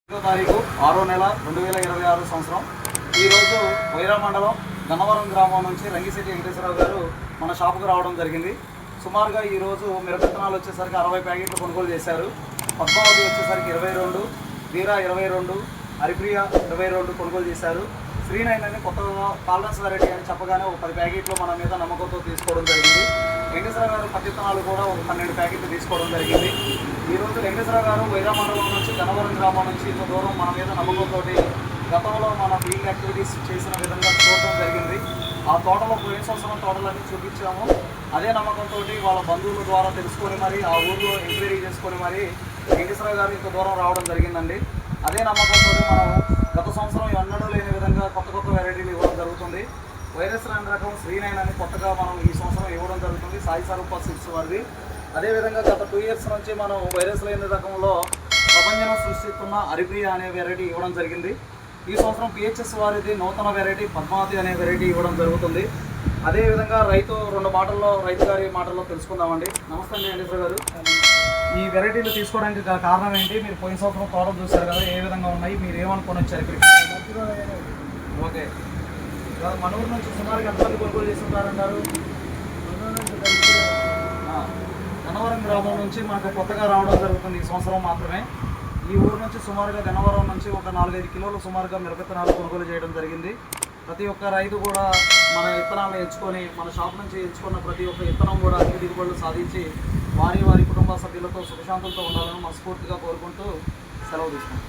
తారీఖు 6వ నెల 2026 సంవత్సరం. ఈరోజు వైరా మండలం గన్నవరం గ్రామం నుంచి రంగిశెట్టి వెంకటేశ్వరరావు గారు మన షాపుకు రావడం జరిగింది. సుమారుగా ఈరోజు మిరపవిత్తనాలు వచ్చేసరికి 60 ప్యాకెట్లు కొనుగోలు చేశారు. పద్మావతి వచ్చేసరికి 22, వీరా 22, హరిప్రియ 22 కొనుగోలు చేశారు. శ్రీనైన్ అని కొత్తగా టాలరెన్స్ వెరైటీ అని చెప్పగానే ఒక 10 ప్యాకెట్లు మన మీద నమ్మకంతో తీసుకోవడం జరిగింది. వెంకటేశ్వర గారు పత్తిత్తనాలు కూడా ఒక 12 ప్యాకెట్లు తీసుకోవడం జరిగింది. ఈరోజు వెంకటేశ్వర గారు వైరా మండలం నుంచి గన్నవరం గ్రామం నుంచి ఇంత దూరం మన మీద నమ్మకంతో గతంలో మన ఫీల్డ్ యాక్టివిటీస్ చేసిన విధంగా చూడడం జరిగింది. ఆ తోటలో పోయిన సంవత్సరం తోటలన్నీ చూపించాము. అదే నమ్మకంతో వాళ్ళ బంధువుల ద్వారా తెలుసుకొని మరి ఆ ఊర్లో ఎంక్వైరీ చేసుకొని మరి వెంకటేశ్వర గారు ఇంత దూరం రావడం జరిగిందండి. అదే నమ్మకంతో మనం గత సంవత్సరం ఎన్నడూ లేని విధంగా కొత్త వెరైటీలు ఇవ్వడం జరుగుతుంది. వైరస్ రాని రకం శ్రీనైన్ అని కొత్తగా మనం ఈ సంవత్సరం ఇవ్వడం జరుగుతుంది. సాయి స్వరూప సీడ్స్ వారిది. అదేవిధంగా గత 2 years నుంచి మనం వైరస్ లేని రకంలో ప్రపంచం సృష్టిస్తున్న హరిప్రియ అనే వెరైటీ ఇవ్వడం జరిగింది. ఈ సంవత్సరం పిహెచ్ఎస్ వారిది నూతన వెరైటీ పద్మావతి అనే వెరైటీ ఇవ్వడం జరుగుతుంది. అదేవిధంగా రైతు గారి మాటల్లో తెలుసుకుందామండి. నమస్తే అండి వెంకటేశ్వర గారు. ఈ వెరైటీలు తీసుకోవడానికి కారణం ఏంటి? మీరు పోయిన సంవత్సరం తోటలు చూశారు కదా, ఏ విధంగా ఉన్నాయి, మీరు ఏమనుకొని వచ్చారు ఇక్కడికి? ఓకే, మన ఊరు నుంచి సుమారుగా ఎంతమంది కొనుగోలు చేస్తుంటారంటారు? గన్నవరం గ్రామం నుంచి మనకు కొత్తగా రావడం జరుగుతుంది ఈ సంవత్సరం మాత్రమే. ఈ ఊరు నుంచి సుమారుగా గన్నవరం నుంచి ఒక 4-5 కిలోలు సుమారుగా మిరపవిత్తనాలు కొనుగోలు చేయడం జరిగింది. ప్రతి ఒక్క రైతు కూడా మన విత్తనాలను ఎంచుకొని మన షాప్ నుంచి ఎంచుకున్న ప్రతి ఒక్క విత్తనం కూడా అధిక దిగుబడులు సాధించి వారి కుటుంబ సభ్యులతో సుఖశాంతులతో ఉండాలని మనస్ఫూర్తిగా కోరుకుంటూ సెలవు తీసుకుంటాం.